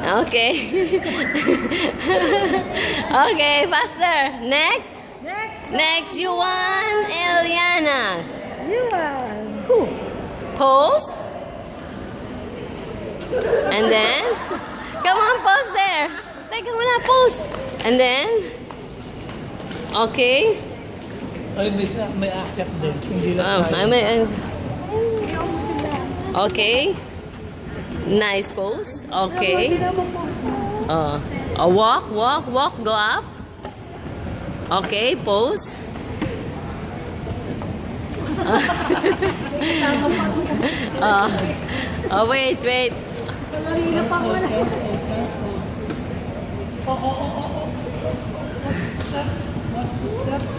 Okay. Okay, faster. Next. Next, you want Eliana. Who? Post. And then, come on, post there. Teka muna, post. And then, okay. Ay, may akyat din. Hindi Okay. Nice pose. Okay. Walk, go up. Okay, post. Wait. Watch the steps.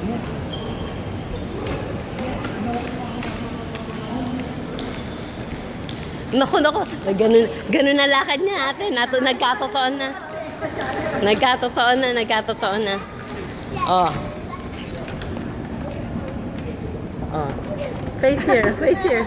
Yes. Naku. Ganun na lakad niya, ate. Nagkatotoo na. Nagkatotoo na. Oh. Face here.